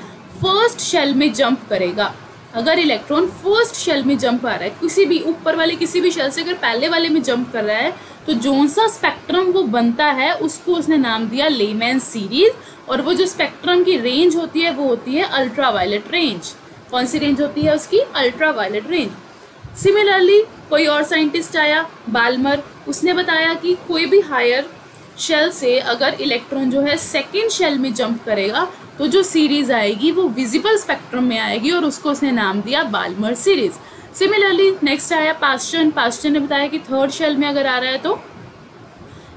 फर्स्ट शेल में जंप करेगा, अगर इलेक्ट्रॉन फर्स्ट शेल में जंप आ रहा है, किसी भी ऊपर वाले किसी भी शेल से अगर पहले वाले में जंप कर रहा है, तो जो सा स्पेक्ट्रम वो बनता है उसको उसने नाम दिया लेमैन सीरीज। और वो जो स्पेक्ट्रम की रेंज होती है वो होती है अल्ट्रावायलेट रेंज। कौन सी रेंज होती है उसकी, अल्ट्रावायलेट रेंज। सिमिलरली कोई और साइंटिस्ट आया, बाल्मर, उसने बताया कि कोई भी हायर शेल से अगर इलेक्ट्रॉन जो है सेकेंड शेल में जंप करेगा तो जो सीरीज आएगी वो विजिबल स्पेक्ट्रम में आएगी और उसको उसने नाम दिया बाल्मर सीरीज। सिमिलरली नेक्स्ट आया पास्चन, पास्चन ने बताया कि थर्ड शेल में अगर आ रहा है तो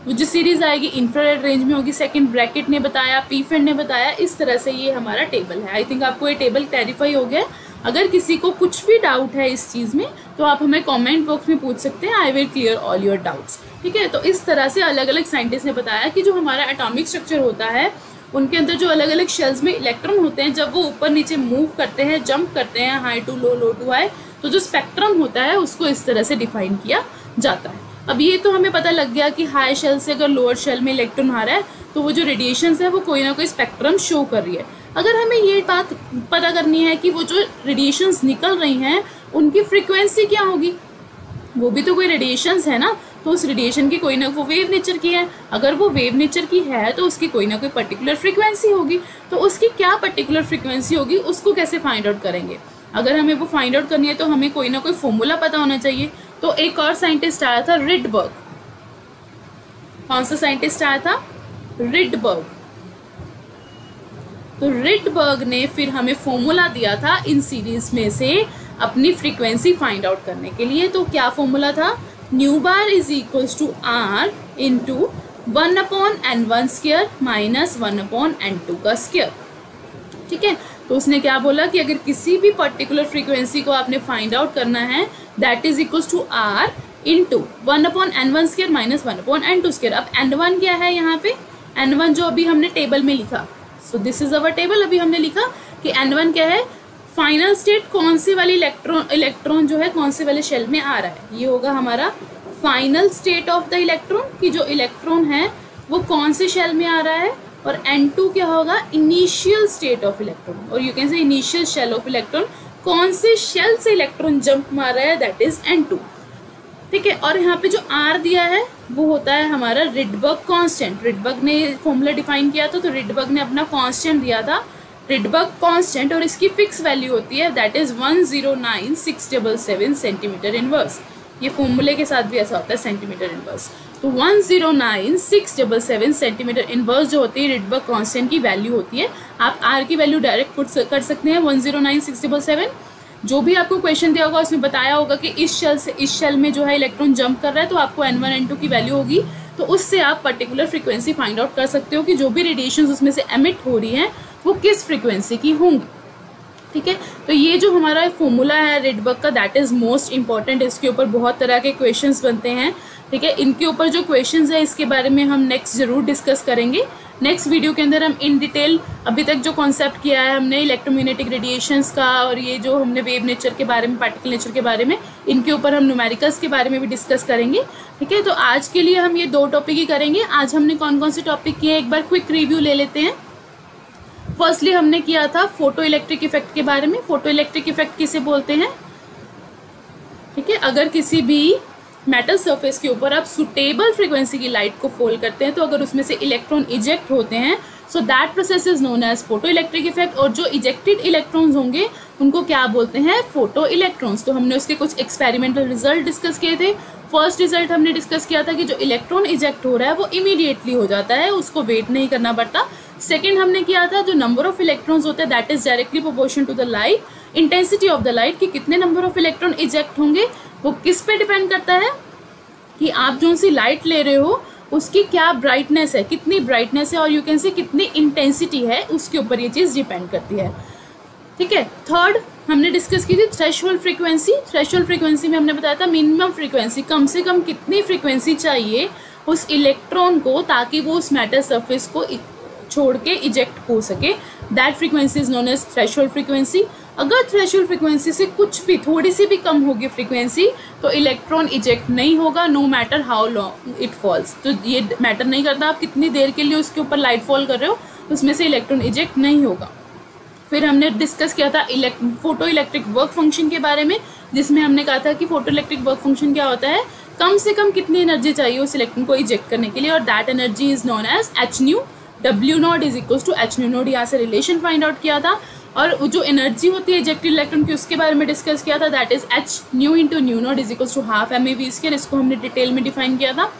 वो जो सीरीज आएगी इंफ्रारेड रेंज में होगी। सेकंड ब्रैकेट ने बताया, पी-फंड ने बताया। इस तरह से ये हमारा टेबल है। आई थिंक आपको ये टेबल क्लैरिफाई हो गया। अगर किसी को कुछ भी डाउट है इस चीज़ में तो आप हमें कमेंट बॉक्स में पूछ सकते हैं। I will clear all your doubts, ठीक है। तो इस तरह से अलग अलग साइंटिस्ट ने बताया कि जो हमारा एटॉमिक स्ट्रक्चर होता है उनके अंदर जो अलग अलग शेल्स में इलेक्ट्रॉन होते हैं, जब वो ऊपर नीचे मूव करते हैं, जंप करते हैं, high to low, low to high, तो जो स्पेक्ट्रम होता है उसको इस तरह से डिफाइन किया जाता है। अब ये तो हमें पता लग गया कि हाई शेल से अगर लोअर शेल में इलेक्ट्रॉन आ रहा है तो वो जो रेडिएशंस है वो कोई ना कोई स्पेक्ट्रम शो कर रही है। अगर हमें ये बात पता करनी है कि वो जो रेडिएशंस निकल रही हैं उनकी फ्रीक्वेंसी क्या होगी, वो भी तो कोई रेडिएशंस है ना, तो उस रेडिएशन की कोई ना वो वेव नेचर की है। अगर वो वेव नेचर की है तो उसकी कोई ना कोई पर्टिकुलर फ्रीक्वेंसी होगी। तो उसकी क्या पर्टिकुलर फ्रीक्वेंसी होगी उसको कैसे फाइंड आउट करेंगे। अगर हमें वो फाइंड आउट करनी है तो हमें कोई ना कोई फॉर्मूला पता होना चाहिए। तो एक और साइंटिस्ट आया था, रिडबर्ग। कौन सा साइंटिस्ट आया था, रिडबर्ग। तो रिडबर्ग ने फिर हमें फॉर्मूला दिया था इन सीरीज में से अपनी फ्रीक्वेंसी फाइंड आउट करने के लिए। तो क्या फॉर्मूला था, nu bar is equals to R into 1/n1 square minus 1/n2 का स्क्वायर, ठीक है। तो उसने क्या बोला कि अगर किसी भी पर्टिकुलर फ्रीक्वेंसी को आपने फाइंड आउट करना है, that is equals to R into 1/n1 square minus 1/n2 square. अब n1 क्या है यहाँ पे, n1 जो अभी हमने टेबल में लिखा, सो दिस इज अवर टेबल। अभी हमने लिखा कि n1 क्या है, फाइनल स्टेट कौन सी वाली इलेक्ट्रॉन जो है कौन से वाले शेल में आ रहा है, ये होगा हमारा final state of the electron, कि जो इलेक्ट्रॉन है वो कौन से शेल में आ रहा है। और n2 क्या होगा, इनिशियल स्टेट ऑफ इलेक्ट्रॉन, और you can say initial shell of electron, कौन से शेल से इलेक्ट्रॉन जंप मार रहा है, दैट इज n2, ठीक है। और यहाँ पे जो r दिया है वो होता है हमारा रिडबर्ग कांस्टेंट। रिडबर्ग ने फॉर्मूला डिफाइन किया था, तो रिडबर्ग ने अपना कांस्टेंट दिया था, रिडबर्ग कांस्टेंट, और इसकी फिक्स वैल्यू होती है दैट इज 109677 सेंटीमीटर इनवर्स। ये फॉर्मूले के साथ भी ऐसा होता है, सेंटीमीटर इनवर्स। तो 109677 सेंटीमीटर इनवर्स जो होती है रिडबर्ग कांस्टेंट की वैल्यू होती है। आप आर की वैल्यू डायरेक्ट पुट कर सकते हैं 109677। जो भी आपको क्वेश्चन दिया होगा उसमें बताया होगा कि इस शेल से इस शेल में जो है इलेक्ट्रॉन जंप कर रहा है, तो आपको n1 n2 की वैल्यू होगी तो उससे आप पर्टिकुलर फ्रीक्वेंसी फाइंड आउट कर सकते हो कि जो भी रेडिएशन उसमें से एमिट हो रही हैं वो किस फ्रीक्वेंसी की होंगी। ठीक है, तो ये जो हमारा फॉर्मूला है रिडबर्ग का, दैट इज़ मोस्ट इंपॉर्टेंट। इसके ऊपर बहुत तरह के क्वेश्चंस बनते हैं। ठीक है, इनके ऊपर जो क्वेश्चंस है इसके बारे में हम नेक्स्ट ज़रूर डिस्कस करेंगे। नेक्स्ट वीडियो के अंदर हम इन डिटेल अभी तक जो कॉन्सेप्ट किया है हमने इलेक्ट्रोमैग्नेटिक रेडिएशंस का, और ये जो हमने वेव नेचर के बारे में, पार्टिकल नेचर के बारे में, इनके ऊपर हम न्यूमेरिकल्स के बारे में भी डिस्कस करेंगे। ठीक है, तो आज के लिए हम ये 2 टॉपिक ही करेंगे। आज हमने कौन कौन से टॉपिक किए एक बार क्विक रिव्यू ले लेते हैं। फर्स्टली हमने किया था फोटो इलेक्ट्रिक इफेक्ट के बारे में। फोटो इलेक्ट्रिक इफेक्ट किसे बोलते हैं? ठीक है, अगर किसी भी मेटल सरफेस के ऊपर आप सुटेबल फ्रीक्वेंसी की लाइट को फॉल करते हैं तो अगर उसमें से इलेक्ट्रॉन इजेक्ट होते हैं, so that process is known as photo electric effect. और जो इजेक्टेड इलेक्ट्रॉन्स होंगे उनको क्या बोलते हैं? Photo electrons. तो हमने उसके कुछ एक्सपेरिमेंटल रिजल्ट डिस्कस किए थे। फर्स्ट रिजल्ट हमने डिस्कस किया था कि जो इलेक्ट्रॉन इजेक्ट हो रहा है वो इमीडिएटली हो जाता है, उसको वेट नहीं करना पड़ता। सेकेंड हमने किया था जो नंबर ऑफ इलेक्ट्रॉन्स होते हैं that is directly proportion to the light, intensity of the light, कि कितने नंबर ऑफ इलेक्ट्रॉन इजेक्ट होंगे वो किस पे डिपेंड करता है कि आप जो सी लाइट ले रहे हो उसकी क्या ब्राइटनेस है, कितनी ब्राइटनेस है, और यू कैन से कितनी इंटेंसिटी है, उसके ऊपर ये चीज़ डिपेंड करती है। ठीक है, थर्ड हमने डिस्कस की थी थ्रेशोल्ड फ्रीक्वेंसी। थ्रेशोल्ड फ्रीक्वेंसी में हमने बताया था मिनिमम फ्रीक्वेंसी, कम से कम कितनी फ्रीक्वेंसी चाहिए उस इलेक्ट्रॉन को ताकि वो उस मेटल सरफेस को छोड़ के इजेक्ट हो सके। That frequency is known as threshold frequency. अगर थ्रेशोल्ड फ्रीक्वेंसी से कुछ भी, थोड़ी सी भी कम होगी फ्रीक्वेंसी, तो इलेक्ट्रॉन इजेक्ट नहीं होगा, no matter how long it falls. तो ये मैटर नहीं करता आप कितनी देर के लिए उसके ऊपर लाइट फॉल कर रहे हो, उसमें से इलेक्ट्रॉन इजेक्ट नहीं होगा। फिर हमने डिस्कस किया था फोटो इलेक्ट्रिक वर्क फंक्शन के बारे में, जिसमें हमने कहा था कि फोटो इलेक्ट्रिक वर्क फंक्शन क्या होता है, कम से कम कितनी एनर्जी चाहिए उस इलेक्ट्रॉन को इजेक्ट करने के लिए, और that energy is known as h nu. W naught is equal to H nu naught, यहाँ से रिलेशन फाइंड आउट किया था। और जो एनर्जी होती है इजेक्टेड इलेक्ट्रॉन की उसके बारे में डिस्कस किया था, that is h nu into nu naught is equal to half MeV²। इसको हमने डिटेल में डिफाइन किया था।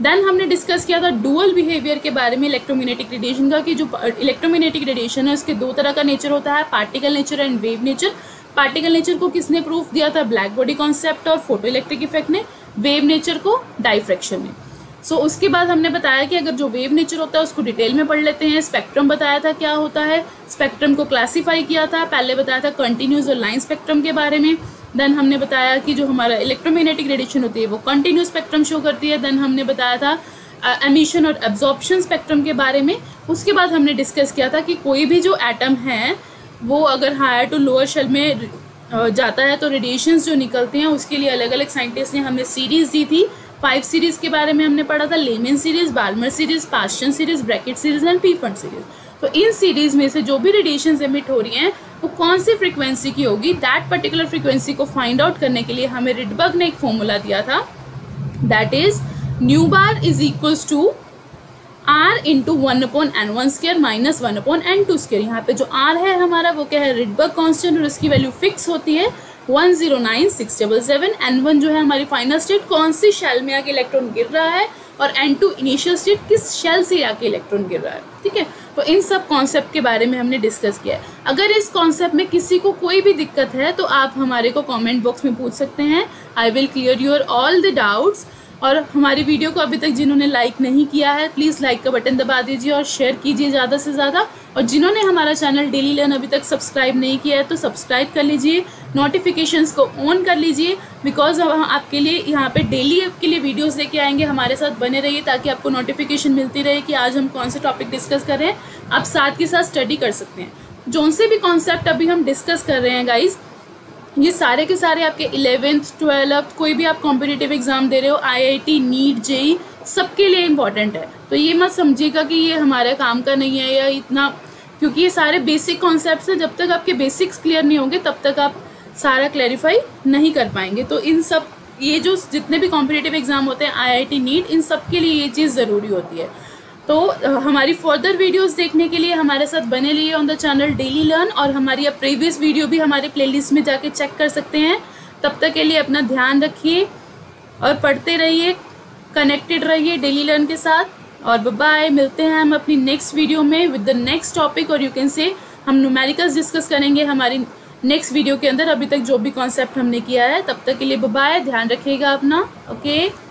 देन हमने डिस्कस किया था डुअल बिहेवियर के बारे में इलेक्ट्रोमैग्नेटिक रेडिएशन का, कि जो इलेक्ट्रोमैग्नेटिक रेडिएशन है उसके 2 तरह का नेचर होता है, particle nature and wave nature. Particle nature को किसने प्रूफ दिया था? ब्लैक बॉडी कॉन्सेप्ट और फोटो इलेक्ट्रिक इफेक्ट ने। वेव नेचर को डाइफ्रैक्शन ने। सो उसके बाद हमने बताया कि अगर जो वेव नेचर होता है उसको डिटेल में पढ़ लेते हैं। स्पेक्ट्रम बताया था क्या होता है, स्पेक्ट्रम को क्लासीफाई किया था। पहले बताया था कंटिन्यूस और लाइन स्पेक्ट्रम के बारे में। देन हमने बताया कि जो हमारा इलेक्ट्रोमैग्नेटिक रेडिएशन होती है वो कंटिन्यूस स्पेक्ट्रम शो करती है। देन हमने बताया था एमिशन और एब्जॉर्प्शन स्पेक्ट्रम के बारे में। उसके बाद हमने डिस्कस किया था कि कोई भी जो एटम है वो अगर हायर टू लोअर शेल में जाता है तो रेडिएशंस जो निकलते हैं उसके लिए अलग अलग साइंटिस्ट ने हमें सीरीज़ दी थी। 5 सीरीज़ के बारे में हमने पढ़ा था, Lyman series, Balmer series, Paschen series, Brackett series and Pfund series. तो इन सीरीज़ में से जो भी रेडिएशन एमिट हो रही हैं वो कौन सी फ्रीक्वेंसी की होगी, दैट पर्टिकुलर फ्रीक्वेंसी को फाइंड आउट करने के लिए हमें रिडबर्ग ने एक फॉर्मूला दिया था, that is nu bar is equals to R into 1/n1² minus 1/n2²। यहाँ पे जो R है हमारा वो क्या है? रिडबर्ग कांस्टेंट, और उसकी वैल्यू फिक्स होती है 109677। N1 जो है हमारी फाइनल स्टेट, कौन सी शेल में आके इलेक्ट्रॉन गिर रहा है, और N2 इनिशियल स्टेट, किस शेल से आके इलेक्ट्रॉन गिर रहा है। ठीक है, तो इन सब कॉन्सेप्ट के बारे में हमने डिस्कस किया है। अगर इस कॉन्सेप्ट में किसी को कोई भी दिक्कत है तो आप हमारे को कमेंट बॉक्स में पूछ सकते हैं। I will clear your all the doubts. और हमारी वीडियो को अभी तक जिन्होंने लाइक नहीं किया है प्लीज़ लाइक का बटन दबा दीजिए और शेयर कीजिए ज़्यादा से ज़्यादा। और जिन्होंने हमारा चैनल डेली लर्न अभी तक सब्सक्राइब नहीं किया है तो सब्सक्राइब कर लीजिए, नोटिफिकेशंस को ऑन कर लीजिए, बिकॉज हम आपके लिए यहाँ पे डेली के लिए वीडियोस लेके आएंगे। हमारे साथ बने रहिए ताकि आपको नोटिफिकेशन मिलती रहे कि आज हम कौन से टॉपिक डिस्कस कर रहे हैं। आप साथ के साथ स्टडी कर सकते हैं। जो से भी कॉन्सेप्ट अभी हम डिस्कस कर रहे हैं गाइज, ये सारे के सारे आपके 11th 12th कोई भी आप कॉम्पिटिटिव एग्जाम दे रहे हो, IIT, नीट, JEE, सबके लिए इम्पॉर्टेंट है। तो ये मत समझिएगा कि ये हमारे काम का नहीं है या इतना, क्योंकि ये सारे बेसिक कॉन्सेप्ट्स हैं। जब तक आपके बेसिक्स क्लियर नहीं होंगे तब तक आप सारा क्लैरिफाई नहीं कर पाएंगे। तो इन सब, ये जो जितने भी कॉम्पिटिटिव एग्जाम होते हैं, IIT, नीट, इन सब के लिए ये चीज़ ज़रूरी होती है। तो हमारी फर्दर वीडियोस देखने के लिए हमारे साथ बने रहिए on the channel daily learn, और हमारी अब प्रीवियस वीडियो भी हमारे प्लेलिस्ट में जाके चेक कर सकते हैं। तब तक के लिए अपना ध्यान रखिए और पढ़ते रहिए, कनेक्टेड रहिए डेली लर्न के साथ। और बाय, मिलते हैं हम अपनी नेक्स्ट वीडियो में विद द नेक्स्ट टॉपिक, और यू कैन से हम न्यूमेरिकल्स डिस्कस करेंगे हमारी नेक्स्ट वीडियो के अंदर। अभी तक जो भी कॉन्सेप्ट हमने किया है, तब तक के लिए बाय, ध्यान रखिएगा अपना। ओके।